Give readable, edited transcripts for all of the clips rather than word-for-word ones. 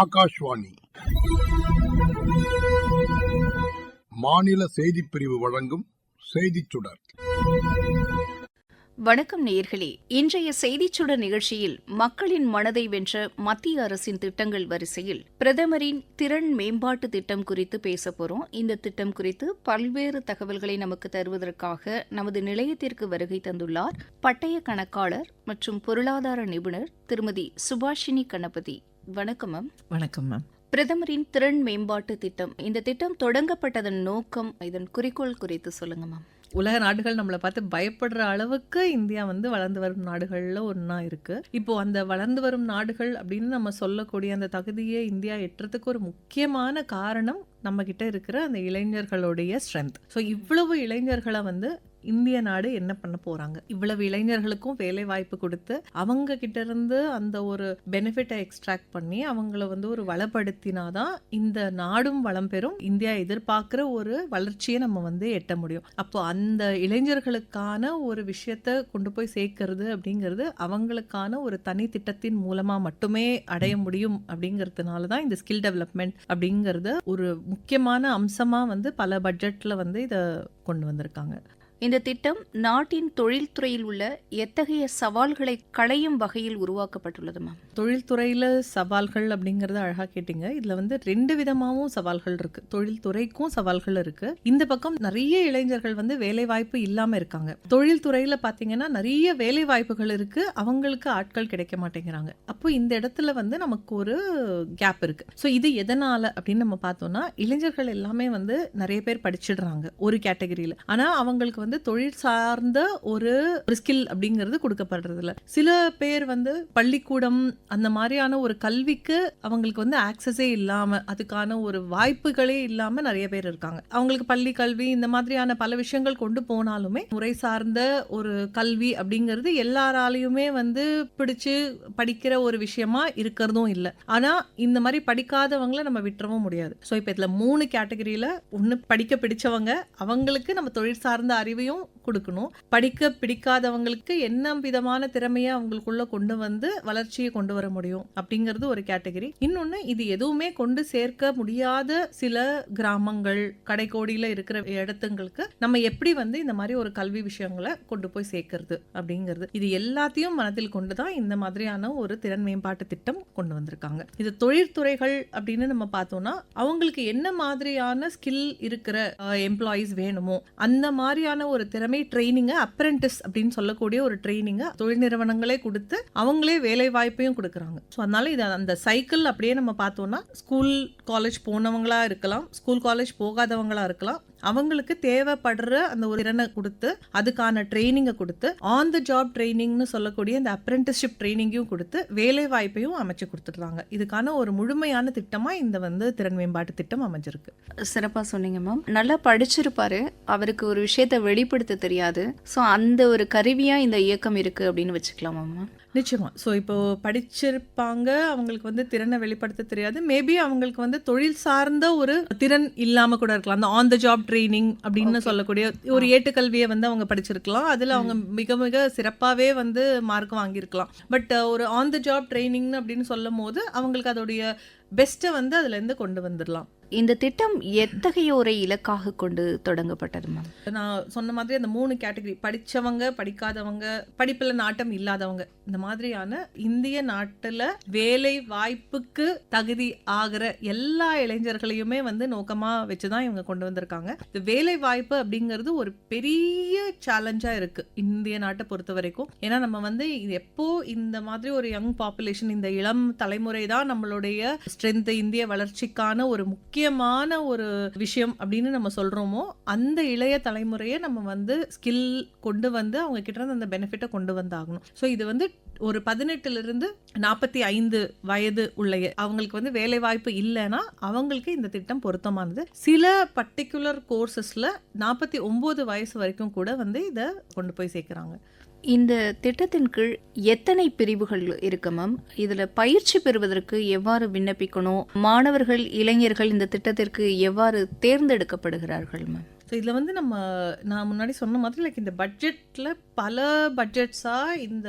ஆகாஷ்வாணி மாநில செய்திப்பிரிவு வழங்கும் செய்திச் சுடர். வணக்கம் நேயர்களே. இன்றைய செய்திச் சுடர் நிகழ்ச்சியில் மக்களின் மனதை வென்ற மத்திய அரசின் திட்டங்கள் வரிசையில் பிரதமரின் திறன் மேம்பாட்டு திட்டம் குறித்து பேச போறோம். இந்த திட்டம் குறித்து பல்வேறு தகவல்களை நமக்கு தருவதற்காக நமது நிலையத்திற்கு வருகை தந்துள்ளார் பட்டய கணக்காளர் மற்றும் பொருளாதார நிபுணர் திருமதி சுபாஷினி கணபதி. வணக்கம் மேம். வணக்கம் மேம். பிரதமரின் திறன் மேம்பாட்டு திட்டம், இந்த திட்டம் தொடங்கப்பட்டதன் நோக்கம், இதன் குறிக்கோள் குறித்து சொல்லுங்க மேம். உலக நாடுகள் நம்மளை பார்த்து பயப்படுற அளவுக்கு இந்தியா வளர்ந்து வரும் நாடுகள்ல ஒன்னா இருக்கு. இப்போ அந்த வளர்ந்து வரும் நாடுகள் அப்படின்னு நம்ம சொல்லக்கூடிய அந்த தகுதியை இந்தியா எட்டுறதுக்கு ஒரு முக்கியமான காரணம் நம்ம கிட்ட இருக்கிற அந்த இளைஞர்களுடைய ஸ்ட்ரென்த். ஸோ இவ்வளவு இளைஞர்களை இந்திய நாடு என்ன பண்ண போறாங்க, இவ்வளவு இளைஞர்களுக்கும் வேலை வாய்ப்பு கொடுத்து அவங்க கிட்ட இருந்து அந்த ஒரு பெனிஃபிட்டை எக்ஸ்ட்ராக்ட் பண்ணி அவங்கள ஒரு வளப்படுத்தினாதான் இந்த நாடும் வளம் பெறும், இந்தியா எதிர்பார்க்கிற ஒரு வளர்ச்சியை நம்ம எட்ட முடியும். அப்போ அந்த இளைஞர்களுக்கான ஒரு விஷயத்த கொண்டு போய் சேர்க்கறது அப்படிங்கிறது அவங்களுக்கான ஒரு தனி திட்டத்தின் மூலமா மட்டுமே அடைய முடியும். அப்படிங்கிறதுனாலதான் இந்த ஸ்கில் டெவலப்மெண்ட் அப்படிங்கறது ஒரு முக்கியமான அம்சமா பல பட்ஜெட்ல இதை கொண்டு வந்திருக்காங்க. இந்த திட்டம் நாட்டின் தொழில்துறையில் உள்ள எத்தகைய சவால்களை களையும் வகையில் உருவாக்கப்பட்டுள்ளது மேம்? தொழில்துறையில சவால்கள் அப்படிங்கறத அழகா கேட்டீங்க. இதுல ரெண்டு விதமாவும் சவால்கள் இருக்கு. தொழில்துறைக்கும் சவால்கள் இருக்கு. இந்த பக்கம் நிறைய இளைஞர்கள் வேலை வாய்ப்பு இல்லாம இருக்காங்க. தொழில்துறையில பாத்தீங்கன்னா நிறைய வேலை வாய்ப்புகள் இருக்கு, அவங்களுக்கு ஆட்கள் கிடைக்க மாட்டேங்கிறாங்க. அப்போ இந்த இடத்துல நமக்கு ஒரு கேப் இருக்கு. ஸோ இது எதனால அப்படின்னு நம்ம பார்த்தோம்னா, இளைஞர்கள் எல்லாமே நிறைய பேர் படிச்சிடுறாங்க ஒரு கேட்டகரியில, ஆனா அவங்களுக்கு தொழில் சார்ந்த ஒரு ஸ்கில் அப்படிங்கிறது கொடுக்கப்படுறது இல்ல. சில பேர் பள்ளிக்கூடம் அந்த மாதிரியான ஒரு கல்விக்கு அவங்களுக்கு ஆக்சஸே இல்லாம, அதுக்கான ஒரு வாய்ப்புகளே இல்லாம நிறைய பேர் இருக்காங்க. அவங்களுக்கு பள்ளி கல்வி இந்த மாதிரியான பல விஷயங்கள் கொண்டு போனாலுமே முறை சார்ந்த ஒரு கல்வி அப்படிங்கிறது எல்லாராலையுமே பிடிச்சு படிக்கிற ஒரு விஷயமா இருக்கிறதும் இல்லை. ஆனா இந்த மாதிரி படிக்காதவங்களை நம்ம விட்டுறவும் முடியாது. ஸோ இப்போ இதுல 3 கேட்டகரியில, ஒன்னு படிக்க பிடிச்சவங்க, அவங்களுக்கு நம்ம தொழில் சார்ந்த அறிவையும் கொடுக்கணும். படிக்க பிடிக்காதவங்களுக்கு என்ன விதமான திறமையை அவங்களுக்குள்ள கொண்டு வளர்ச்சியை கொண்டு வர முடியும் அப்படிங்கிறது ஒரு கேட்டகரி. இன்னொன்னு, இது எதுவுமே கொண்டு சேர்க்க முடியாத சில கிராமங்கள், கடைக்கோடியில இருக்கிற இடத்துங்களுக்கு நம்ம எப்படி இந்த மாதிரி ஒரு கல்வி விஷயங்களை கொண்டு போய் சேர்க்கிறது அப்படிங்கிறது, இது எல்லாத்தையும் மனதில் கொண்டுதான் இந்த மாதிரியான ஒரு திறன் மேம்பாட்டு திட்டம் கொண்டு வந்திருக்காங்க. இது தொழிற்துறைகள் அப்படின்னு நம்ம பார்த்தோம்னா, அவங்களுக்கு என்ன மாதிரியான ஸ்கில் இருக்கிற எம்ப்ளாயிஸ் வேணுமோ அந்த மாதிரியான ஒரு திறமை ட்ரைனிங், அப்ரெண்டிஸ் அப்படின்னு சொல்லக்கூடிய ஒரு ட்ரைனிங் தொழில் நிறுவனங்களே கொடுத்து அவங்களே வேலை வாய்ப்பையும் கொடுக்குறாங்க. ஸோ அதனால இது அந்த சைக்கிள் அப்படியே நம்ம பார்த்தோம்னா, ஸ்கூல் காலேஜ் போனவங்களா இருக்கலாம், ஸ்கூல் காலேஜ் போகாதவங்களா இருக்கலாம், அவங்களுக்கு தேவைப்படுற அந்த ஒரு திறனை கொடுத்து அதுக்கான ட்ரைனிங்கை கொடுத்து ஆன் த ஜாப் ட்ரைனிங்னு சொல்லக்கூடிய இந்த அப்ரெண்டிஸ்ஷிப் ட்ரைனிங்கையும் கொடுத்து வேலை வாய்ப்பையும் அமைச்சு கொடுத்துட்றாங்க. இதுக்கான ஒரு முழுமையான திட்டமா இந்த திறன் மேம்பாட்டு திட்டம் அமைஞ்சிருக்கு. சிறப்பா சொன்னீங்க மேம். நல்லா படிச்சிருப்பாரு, அவருக்கு ஒரு விஷயத்தை வெளிப்படுத்த தெரியாது. ஸோ அந்த ஒரு கருவியா இந்த இயக்கம் இருக்கு அப்படின்னு வச்சுக்கலாமா மேம்? நிச்சயமா. ஸோ இப்போ படிச்சிருப்பாங்க, அவங்களுக்கு திறனை வெளிப்படுத்த தெரியாது, மேபி அவங்களுக்கு தொழில் சார்ந்த ஒரு திறன் இல்லாம கூட இருக்கலாம். அந்த ஆன் த ஜாப் ட்ரைனிங் அப்படின்னு சொல்லக்கூடிய ஒரு ஏட்டுக்கல்வியை அவங்க படிச்சிருக்கலாம், அதுல அவங்க மிக மிக சிறப்பாவே மார்க் வாங்கியிருக்கலாம். பட் ஒரு ஆன் த ஜாப் ட்ரைனிங் அப்படின்னு சொல்லும் போது அவங்களுக்கு அதோடைய பெஸ்ட்டை அதுல இருந்து கொண்டு வந்துடலாம். இந்த திட்டம் எத்தகைய ஒரு இலக்காக கொண்டு தொடங்கப்பட்டது மேம்? நான் சொன்ன மாதிரி அந்த 3 கேட்டகரி, படிச்சவங்க, படிக்காதவங்க, படிப்புல நாட்டம் இல்லாதவங்க, இந்த மாதிரியான இந்திய நாட்டுல வேலை வாய்ப்புக்கு தகுதி ஆகிற எல்லா இளைஞர்களையுமே நோக்கமா வச்சுதான் இவங்க கொண்டு வந்திருக்காங்க. இந்த வேலை வாய்ப்பு அப்படிங்கிறது ஒரு பெரிய சேலஞ்சா இருக்கு இந்திய நாட்டை பொறுத்த வரைக்கும். ஏன்னா நம்ம எப்போ இந்த மாதிரி ஒரு யங் பாப்புலேஷன், இந்த இளம் தலைமுறை தான் நம்மளுடைய ஸ்ட்ரென்த், இந்திய வளர்ச்சிக்கான ஒரு முக்கியமான ஒரு விஷயம் அப்படின்னு நம்ம சொல்றோமோ, அந்த இளைய தலைமுறையை நம்ம ஸ்கில் கொண்டு அவங்க கிட்ட இருந்து அந்த பெனிஃபிட்டை கொண்டு வந்தாகணும். ஸோ இது ஒரு 18 to 45 வயது உள்ள அவங்களுக்கு வேலை வாய்ப்பு இல்லைன்னா அவங்களுக்கு இந்த திட்டம் பொருத்தமானது. சில பர்டிகுலர் கோர்சஸ்ல 49 வயசு வரைக்கும் கூட இதை கொண்டு போய் சேர்க்கிறாங்க. இந்த திட்டத்தின் கீழ் எத்தனை பிரிவுகள் இருக்கு மேம்? இதுல பயிற்சி பெறுவதற்கு எவ்வாறு விண்ணப்பிக்கணும்? மாணவர்கள், இளைஞர்கள் இந்த திட்டத்திற்கு எவ்வாறு தேர்ந்தெடுக்கப்படுகிறார்கள் மேம்? ஸோ இதில் வந்து நான் முன்னாடி சொன்ன மாதிரி லைக் இந்த பட்ஜெட்டில் பல பட்ஜெட்ஸாக இந்த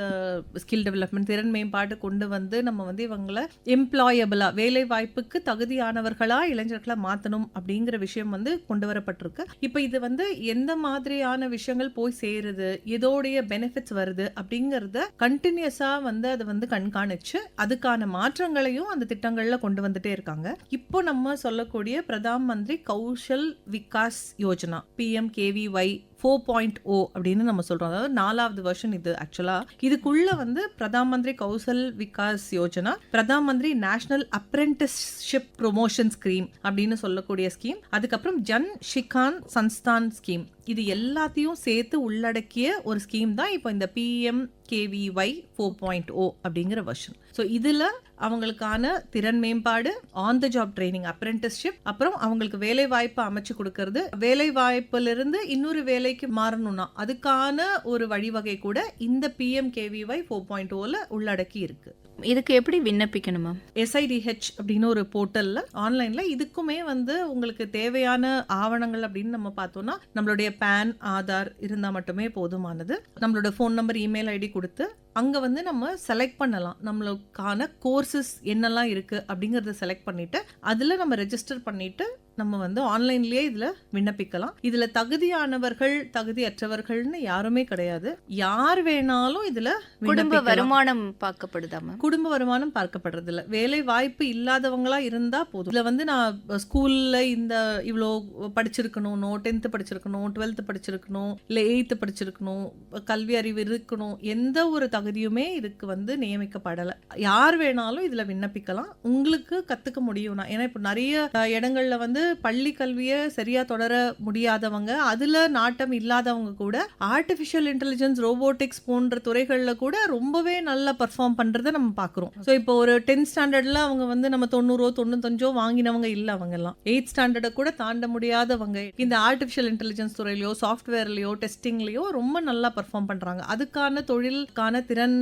ஸ்கில் டெவலப்மெண்ட் திறன் மேம்பாடு கொண்டு வந்து நம்ம வந்து இவங்களை எம்ப்ளாயபிளாக வேலை வாய்ப்புக்கு தகுதியானவர்களாக இளைஞர்களை மாற்றணும் அப்படிங்கிற விஷயம் வந்து கொண்டு வரப்பட்டிருக்கு. இப்போ இது வந்து எந்த மாதிரியான விஷயங்கள் போய் சேருது, எதோடைய பெனிஃபிட்ஸ் வருது அப்படிங்கிறத கண்டினியூஸாக வந்து அதை வந்து கண்காணிச்சு அதுக்கான மாற்றங்களையும் அந்த திட்டங்களில் கொண்டு வந்துட்டே இருக்காங்க. இப்போ நம்ம சொல்லக்கூடிய பிரதான் மந்திரி கௌஷல் விகாஸ் யோஜனா PMKVY 4.0 அப்படின்னு நம்ம சொல்றோம். அதாவது 4வது வெர்ஷன் இது. ஆக்சுவலா இதுக்குள்ள வந்து Pradhan Mantri Kaushal Vikas Yojana, Pradhan Mantri national apprenticeship promotion scheme அப்படின்னு சொல்லக்கூடிய ஸ்கீம், அதுக்கப்புறம் ஜன் ஷிகான் சன்ஸ்தான் ஸ்கீம், இது எல்லாத்தையும் சேர்த்து உள்ளடக்கிய ஒரு ஸ்கீம் தான் இப்போ இந்த PMKVY 4.0 அப்படிங்கிற வெர்ஷன். ஸோ இதில் அவங்களுக்கான திறன் மேம்பாடு, on the job training, apprenticeship, அப்புறம் அவங்களுக்கு வேலை வாய்ப்பு அமைச்சு கொடுக்கறது, வேலை வாய்ப்பிலிருந்து இன்னொரு வேலைக்கு மாறணும்னா அதுக்கான ஒரு வழிவகை கூட இந்த PMKVY 4.0ல உள்ளடக்கி இருக்கு. இதுக்கு எப்படி விண்ணப்பிக்கணுமா? SIDH அப்படின்னு ஒரு போர்ட்டல்ல ஆன்லைன்ல இதுக்குமே வந்து உங்களுக்கு தேவையான ஆவணங்கள் அப்படின்னு நம்ம பார்த்தோம்னா நம்மளுடைய PAN, ஆதார் இருந்தா மட்டுமே போதுமானது. நம்மளோட ஃபோன் நம்பர், இமெயில் ஐடி கொடுத்து அங்கே வந்து நம்ம செலக்ட் பண்ணலாம். நம்மளுக்கான கோர்சஸ் என்னெல்லாம் இருக்குது அப்படிங்கிறத செலக்ட் பண்ணிவிட்டு அதில் நம்ம ரெஜிஸ்டர் பண்ணிவிட்டு நம்ம வந்து ஆன்லைன்லேயே இதில் விண்ணப்பிக்கலாம். இதில் தகுதியானவர்கள் தகுதியற்றவர்கள்னு யாருமே கிடையாது. யார் வேணாலும் இதில் குடும்ப வருமானம் பார்க்கப்படுதாமா? குடும்ப வருமானம் பார்க்கப்படுறது இல்லை. வேலை வாய்ப்பு இல்லாதவங்களா இருந்தால் போதும். இதில் வந்து நான் ஸ்கூலில் இந்த இவ்வளோ படிச்சிருக்கணும், 10th படிச்சிருக்கணும், 12th படிச்சிருக்கணும், இல்லை 8th படிச்சிருக்கணும், கல்வி அறிவு இருக்கணும், எந்த ஒரு தகுதியுமே இதுக்கு வந்து நியமிக்கப்படலை. யார் வேணாலும் இதில் விண்ணப்பிக்கலாம். உங்களுக்கு கற்றுக்க முடியும்னா, ஏன்னா இப்போ நிறைய இடங்கள்ல வந்து பள்ளி கல்வியை சரியா தொடர முடியாதவங்க, அதுல நாட்டம் இல்லாதவங்க கூட ஆர்டிஃபிஷியல் இன்டெலிஜென்ஸ், ரோபோட்டிக்ஸ் போன்ற துறைகளில் கூட ரொம்பவே நல்லா பர்ஃபார்ம் பண்றதை நம்ம பார்க்குறோம். ஸோ இப்போ ஒரு 10th ஸ்டாண்டர்ட்ல அவங்க வந்து நம்ம 90 95 வாங்கினவங்க இல்லை. அவங்க எல்லாம் 8th ஸ்டாண்டர்டை கூட தாண்ட முடியாதவங்க இந்த ஆர்டிஃபிஷியல் இன்டெலிஜென்ஸ் துறையிலையோ, சாஃப்ட்வேர்லையோ, டெஸ்டிங்லையோ ரொம்ப நல்லா பர்ஃபார்ம் பண்றாங்க. அதுக்கான தொழிலுக்கான திறன்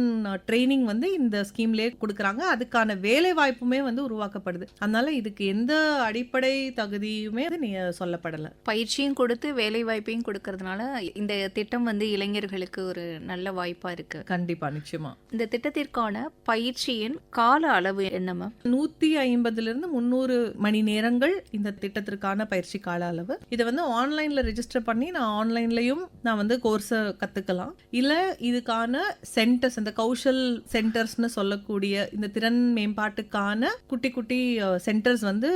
ட்ரைனிங் வந்து இந்த ஸ்கீம்லேயே கொடுக்குறாங்க. அதுக்கான வேலை வாய்ப்புமே வந்து உருவாக்கப்படுது. அதனால இதுக்கு எந்த அடிப்படை தகுதியுமே சொல்லப்படலை. பயிற்சியும் கொடுத்து வேலை வாய்ப்பையும் கொடுக்கறதுனால இந்த திட்டம் வந்து இளைஞர்களுக்கு ஒரு நல்ல வாய்ப்பா இருக்கு. கண்டிப்பா, நிச்சயமா. இந்த திட்டத்திற்கான பயிற்சியின் கால அளவு என்னமா? 150 300 மணி நேரங்கள் இந்த திட்டத்திற்கான பயிற்சி கால அளவு. இதை வந்து ஆன்லைன்ல ரெஜிஸ்டர் பண்ணி நான் ஆன்லைன்லயும் நான் வந்து கோர்ஸை கத்துக்கலாம். இல்ல இதுக்கான சென்டர்ஸ், இந்த கௌஷல் சென்டர்ஸ்னு சொல்லக்கூடிய இந்த திறன் மேம்பாட்டுக்கான குட்டி குட்டி சென்டர்ஸ் வந்து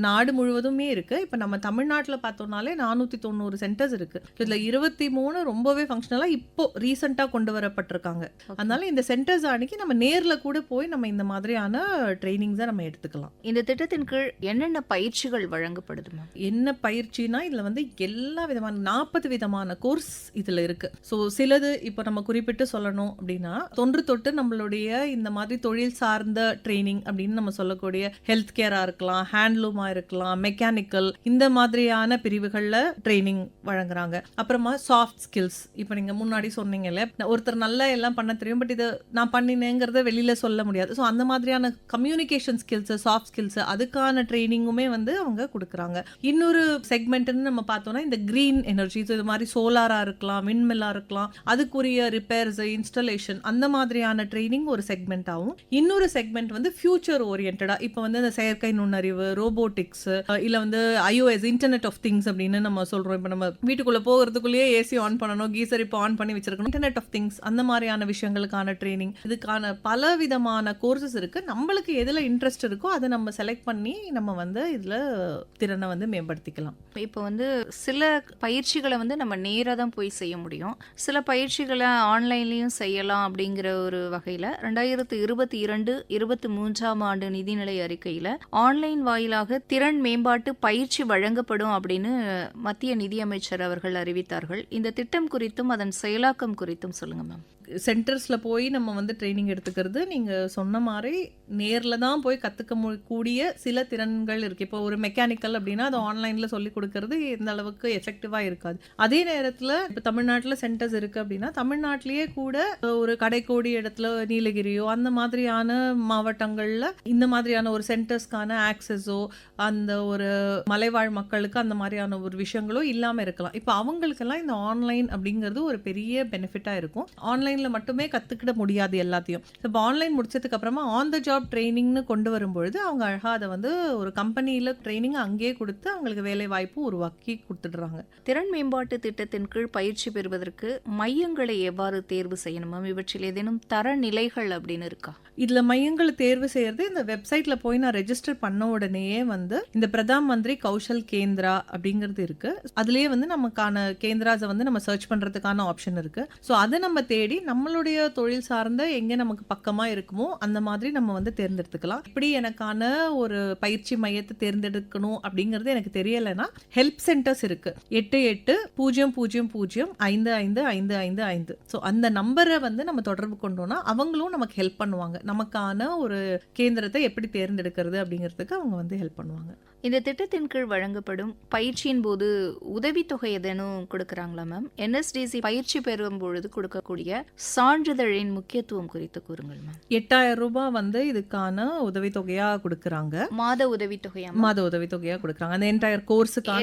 நாடு முழுவதுமே இருக்கு. இப்ப நம்ம தமிழ்நாட்டில் பார்த்தோம்னாலே 490 சென்டர்ஸ் இருக்கு. இதுல 23 ரொம்பவே ஃபங்க்ஷனலா இப்போ ரீசெண்டா கொண்டு வரப்பட்டிருக்காங்க. அதனால இந்த சென்டர்ஸ் அன்னைக்கு நம்ம நேர்ல கூட போய் நம்ம இந்த மாதிரியான ட்ரைனிங்ஸை நம்ம எடுத்துக்கலாம். இந்த திட்டத்தின் கீழ் என்னென்ன பயிற்சிகள் வழங்கப்படுதுமா? என்ன பயிற்சினா இதுல வந்து எல்லா விதமான 40 விதமான கோர்ஸ் இதுல இருக்கு. ஸோ சிலது இப்போ நம்ம குறிப்பிட்டு சொல்லணும் அப்படின்னா, தொன்று தொட்டு நம்மளுடைய இந்த மாதிரி தொழில் சார்ந்த ட்ரைனிங் அப்படின்னு நம்ம சொல்லக்கூடிய ஹெல்த் கேரா இருக்கலாம், ஹேண்ட்லூமா இருக்கலாம், மெக்கானிக்கல், இந்த மாதிரியான பிரிவுகளில் ட்ரைனிங் வழங்குறாங்க. அப்புறமா சாஃப்ட் ஸ்கில்ஸ், இப்போ நீங்க முன்னாடி சொன்னீங்கல்ல, ஒருத்தர் நல்லா எல்லாம் பண்ண தெரியும், பட் இதை நான் பண்ணினேங்கிறத வெளியில சொல்ல முடியாது. ஸோ அந்த மாதிரியான கம்யூனிகேஷன் ஸ்கில்ஸ், சாஃப்ட் ஸ்கில்ஸ், அதுக்கான ட்ரைனிங்குமே வந்து அவங்க கொடுக்குறாங்க. இன்னொரு செக்மெண்ட்னு நம்ம பார்த்தோம்னா இந்த கிரீன் எனர்ஜி, இது மாதிரி சோலாரா இருக்கலாம், விண்மில்லா இருக்கலாம், அதுக்குரிய ரிப்பேர்ஸ், இன்ஸ்டாலேஷன், அந்த மாதிரியான ட்ரைனிங் ஒரு செக்மெண்ட் ஆகும். இன்னொரு செக்மெண்ட் வந்து ஃபியூச்சர் ஓரியன்டா, இப்போ வந்து இந்த செயற்கை நுண்ணறிவு, ரோபோட்டிக்ஸ், இல்ல வந்து IOS, இன்டர்நெட் ஆஃப் திங்ஸ் அப்படின்னு நம்ம சொல்றோம். இப்போ நம்ம வீட்டுக்குள்ள போகிறதுக்குள்ளேயே ஏசி ஆன் பண்ணணும், கீசர் இப்போ ஆன் பண்ணி வச்சிருக்கணும், இன்டர்நெட் ஆஃப் திங்ஸ், அந்த மாதிரியான விஷயங்களுக்கான ட்ரைனிங், இதுக்கான பல விதமான கோர்சஸ் இருக்கு. நம்மளுக்கு எதுல இன்ட்ரெஸ்ட் இருக்கோ அதை நம்ம செலக்ட் பண்ணி நம்ம வந்து இதுல திறனை வந்து மேம்படுத்திக்கலாம். இப்போ வந்து சில பயிற்சிகளை வந்து நம்ம நேராக தான் போய் செய்ய முடியும், சில பயிற்சிகளை ஆன்லைன்லயும் செய்யலாம். அப்படிங்கிற ஒரு வகையில 2022-23 ஆண்டு நிதிநிலை அறிக்கையில ஆன்லைன் வாயிலாக திறன் மேம்பாட்டு பயிற்சி வழங்கப்படும் அப்படின்னு மத்திய நிதியமைச்சர் அவர்கள் அறிவித்தார்கள். இந்த திட்டம் குறித்தும் அதன் செயலாக்கம் குறித்தும் சொல்லுங்க மேம். சென்டர்ஸ்ல போய் நம்ம வந்து ட்ரைனிங் எடுத்துக்கிறது, நீங்க சொன்ன மாதிரி நேர்ல தான் போய் கத்துக்க கூடிய சில திறன்கள் இருக்கு. இப்போ ஒரு மெக்கானிக்கல் அப்படின்னா அது ஆன்லைன்ல சொல்லி கொடுக்கறது இந்த அளவுக்கு எஃபெக்டிவா இருக்காது. அதே நேரத்துல இப்போ தமிழ்நாட்டுல சென்டர்ஸ் இருக்கு அப்படின்னா தமிழ்நாட்டிலேயே கூட ஒரு கடைக்கோடி இடத்துல நீலகிரியோ அந்த மாதிரியான மாவட்டங்கள்ல இந்த மாதிரியான ஒரு சென்டர்ஸ்க்கான ஆக்சஸோ அந்த ஒரு மலைவாழ் மக்களுக்கு அந்த மாதிரியான ஒரு விஷயங்களோ இல்லாம இருக்கலாம். இப்போ அவங்களுக்கெல்லாம் இந்த ஆன்லைன் அப்படிங்கிறது ஒரு பெரிய பெனிஃபிட்டா இருக்கும். ஆன்லைன்ல மட்டுமே கத்துக்கிட முடியாது எல்லாத்தையும். இப்போ ஆன்லைன் முடிச்சதுக்கு அப்புறமா ஆன் த ஜாப் ட்ரைனிங்னு கொண்டு வரும்பொழுது அவங்க அழகா அதை வந்து ஒரு கம்பெனியில ட்ரைனிங் அங்கேயே கொடுத்து அவங்களுக்கு வேலை வாய்ப்பு உருவாக்கி கொடுத்துடுறாங்க. திறன் மேம்பாட்டு திட்டத்தின் கீழ் பயிற்சி பெறுவதற்கு மையங்களை எவ்வாறு தேர்வு செய்யணுமா? இவற்றில் ஏதேனும் தரநிலைகள் அப்படின்னு இருக்கா? இதுல மையங்களை தேர்வு செய்யறது இந்த வெப்சைட்ல போய் நான் ரெஜிஸ்டர் பண்ண உடனேயே வந்து இந்த பிரதான் மந்திரி கௌஷல் கேந்திரா அப்படிங்கிறது இருக்கு. அதுலயே வந்து நமக்கான கேந்திராஸை வந்து நம்ம சர்ச் பண்றதுக்கான ஆப்ஷன் இருக்கு. ஸோ அதை நம்ம தேடி நம்மளுடைய தொழில் சார்ந்த எங்க நமக்கு பக்கமா இருக்குமோ அந்த மாதிரி நம்ம வந்து தேர்ந்தெடுத்துக்கலாம். இப்படி எனக்கான ஒரு பயிற்சி மையத்தை தேர்ந்தெடுக்கணும் அப்படிங்கிறது எனக்கு தெரியலைன்னா ஹெல்ப் சென்டர்ஸ் இருக்கு. 8800055555. ஸோ அந்த நம்பரை வந்து நம்ம தொடர்பு கொண்டோம்னா அவங்களும் நமக்கு ஹெல்ப் பண்ணுவாங்க. நமக்கான ஒரு கேந்திரத்தை எப்படி தேர்ந்தெடுக்கிறது அப்படிங்கிறதுக்கு அவங்க வந்து ஹெல்ப் பண்ணுவாங்க. இந்த திட்டத்தின் கீழ் வழங்கப்படும் பயிற்சியின் போது உதவித்தொகை ஏதேனும் கொடுக்கறாங்களா மேம்? NSDC பயிற்சி பெறும் பொழுது கொடுக்கக்கூடிய சான்றிதழின் முக்கியத்துவம் குறித்து கூறுங்கள் மேம். 8000 ரூபாய் வந்து இதுக்கான உதவித்தொகையா கொடுக்கறாங்க. மாத உதவித்தொகையா? மாத உதவித்தொகையா கொடுக்கறாங்க. அந்த என்டையர் கோர்ஸுக்கான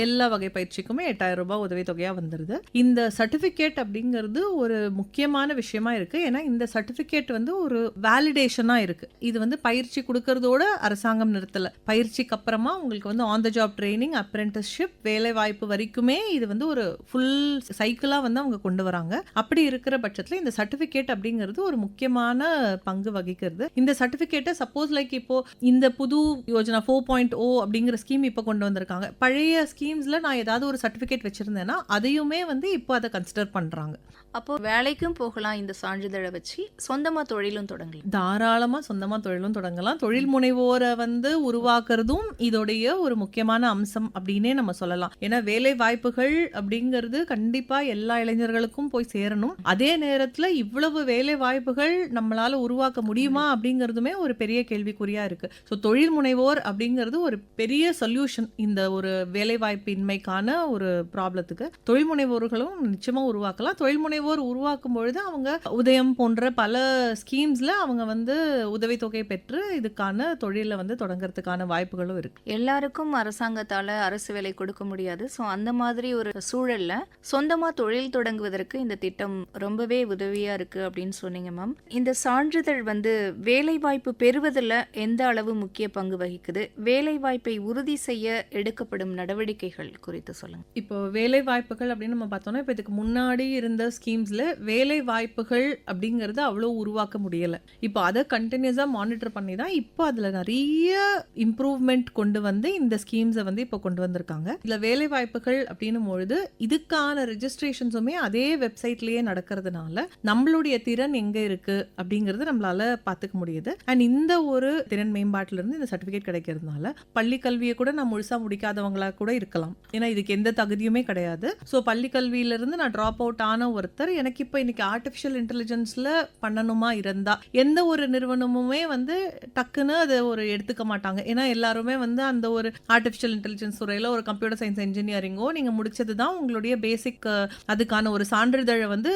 எல்லா வகை பயிற்சிக்குமே 8000 ரூபாய் உதவித்தொகையா வந்துருது. இந்த சர்டிபிகேட் அப்படிங்கிறது ஒரு முக்கியமான விஷயமா இருக்கு. ஏன்னா இந்த சர்டிபிகேட் வந்து ஒரு வேலிடேஷனா இருக்கு. இது வந்து பயிற்சி கொடுக்கறதோட அரசாங்கம் நிறுத்தல. பயிற்சிக்கு அப்புறமா உங்களுக்கு வந்து on the job training, apprenticeship, வேலை வாய்ப்பு வரைக்குமே இது வந்து ஒரு ஃபுல் சைக்கிளா வந்து அவங்க கொண்டு வராங்க. அப்படி இருக்கிற பட்சத்துல இந்த சர்டிபிகேட் அப்படிங்கிறது ஒரு முக்கியமான பங்கு வகிக்கிறது. இந்த சர்டிபிகேட்டை சப்போஸ் லைக் இப்போ இந்த புது யோஜனா 4.0 அப்படிங்கிற ஸ்கீம் இப்போ கொண்டு வந்திருக்காங்க. பழைய ஸ்கீம்ஸ்ல நான் ஏதாவது ஒரு சர்டிபிகேட் வச்சிருந்தேன்னா அதையுமே வந்து இப்போ அதை கன்சிடர் பண்றாங்க. அப்போ வேலைக்கும் போகலாம் இந்த சான்றிதழை வச்சு, சொந்தமா தொழிலும் தொடங்கலாம். தாராளமா சொந்தமா தொழிலும் தொடங்கலாம். தொழில் முனைவோரை வந்து உருவாக்குறதும் இதோடைய ஒரு முக்கியமான அம்சம் அப்படின்னே நம்ம சொல்லலாம். ஏன்னா வேலை வாய்ப்புகள் அப்படிங்கிறது கண்டிப்பா எல்லா இளைஞர்களுக்கும் போய் சேரணும். அதே நேரத்துல இவ்வளவு வேலை வாய்ப்புகள் நம்மளால உருவாக்க முடியுமா அப்படிங்கிறதுமே ஒரு பெரிய கேள்விக்குறியா இருக்கு. ஸோ தொழில் முனைவோர் அப்படிங்கிறது ஒரு பெரிய சொல்யூஷன் இந்த ஒரு வேலை வாய்ப்பு இன்மைக்கான ஒரு ப்ராப்ளத்துக்கு. தொழில் முனைவோர்களும் நிச்சயமா உருவாக்கலாம். தொழில் முனைவோர் உருவாக்கும் பொழுது அவங்க உதயம் போன்ற பல ஸ்கீம்ஸ்ல அவங்க வந்து உதவித்தொகை பெற்று இதுக்கான தொழில வந்து தொடங்குறதுக்கான வாய்ப்புகளும் இருக்கு. எல்லாருக்கும் அரசாங்கத்தால அரசு வேலை கொடுக்க முடியாது. ஸோ அந்த மாதிரி ஒரு சூழல்ல சொந்தமா தொழில் தொடங்குவதற்கு இந்த திட்டம் ரொம்பவே உதவியா இருக்கு அப்படின்னு சொன்னீங்க மேம். இந்த சான்றிதழ் வந்து வேலை வாய்ப்பு பெறுவதில் எந்த அளவு முக்கிய பங்கு வகிக்குது? வேலை வாய்ப்பை உறுதி செய்ய எடுக்கப்படும் நடவடிக்கைகள் குறித்து சொல்லுங்க. இப்போ வேலை வாய்ப்புகள் அப்படின்னு நம்ம பார்த்தோம்னா இப்போ இதுக்கு முன்னாடி இருந்த ஸ்கீம்ஸ்ல வேலை வாய்ப்புகள் அப்படிங்கறது அவ்வளவு உருவாக்க முடியல. இப்போ அதை கண்டினியூஸா மானிட்டர் பண்ணி தான் இப்போ அதுல நிறைய இம்ப்ரூவ்மெண்ட் கொண்டு வந்து இந்த ஸ்கீம்ஸை வந்து இப்போ கொண்டு வந்திருக்காங்க. இதுல வேலை வாய்ப்புகள் அப்படின்னும் பொழுது இதுக்கான ரெஜிஸ்ட்ரேஷன்ஸுமே அதே வெப்சைட்லயே நடக்கிறதுனால நம்மளுடைய திறன் எங்க இருக்கு அப்படிங்கறது நம்மளால பார்த்துக்க முடியுது. அண்ட் இந்த ஒரு திறன் மேம்பாட்டுல இருந்து இந்த சர்டிபிகேட் கிடைக்கிறதுனால பள்ளி கல்வியை கூட நான் முழுசா முடிக்காதவங்களா கூட இருக்கலாம். ஏன்னா இதுக்கு எந்த தகுதியுமே கிடையாது. ஸோ பள்ளி கல்வியில இருந்து நான் டிராப் அவுட் ஆன ஒருத்தர் எனக்கு இப்போ இன்னைக்கு ஆர்டிஃபிஷியல் இன்டெலிஜென்ஸ்ல பண்ணணுமா இருந்தா எந்த ஒரு நிறுவனமுமே வந்து டக்குன்னு அதை ஒரு எடுத்துக்க மாட்டாங்க. ஏன்னா எல்லாருமே வந்து அந்த ஒரு ஆர்டிஃபிஷியல் இன்டெலிஜென்ஸ் துறையில ஒரு கம்ப்யூட்டர் சயின்ஸ் இன்ஜினியரிங்கோ நீங்க முடிச்சதுதான் உங்களுடைய பேசிக் அதுக்கான ஒரு சான்றிதழை வந்து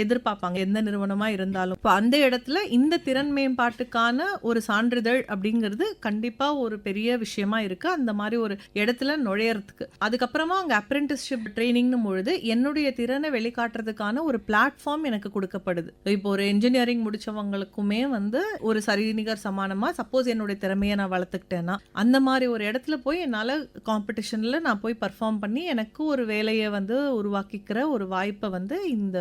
எதிர்பார்ப்பாங்க எந்த நிறுவனமா இருந்தாலும். இப்போ அந்த இடத்துல இந்த திறன் மேம்பாட்டுக்கான ஒரு சான்றிதழ் அப்படிங்கிறது கண்டிப்பா ஒரு பெரிய விஷயமா இருக்கு. அந்த மாதிரி ஒரு இடத்துல நுழையறதுக்கு அதுக்கப்புறமா அங்க அப்ரெண்டிஸ்ஷிப் ட்ரைனிங்னு பொழுது என்னுடைய திறனை வெளிக்காட்டுறதுக்கான ஒரு பிளாட்ஃபார்ம் எனக்கு கொடுக்கப்படுது. இப்போ ஒரு இன்ஜினியரிங் முடிச்சவங்களுக்குமே வந்து ஒரு சரிநிகர் சமானமா சப்போஸ் என்னுடைய திறமையை நான் வளர்த்துக்கிட்டேன்னா அந்த மாதிரி ஒரு இடத்துல போய் என்னால காம்படிஷன்ல நான் போய் பர்ஃபார்ம் பண்ணி எனக்கு ஒரு வேலையை வந்து உருவாக்கிக்கிற ஒரு வாய்ப்பை வந்து இந்த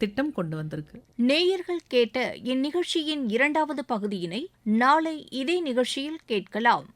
திட்டம் கொண்டு வந்திருக்கு. நேயர்கள் கேட்ட இந்நிகழ்ச்சியின் 2வது பகுதியினை நாளை இதே நிகழ்ச்சியில் கேட்கலாம்.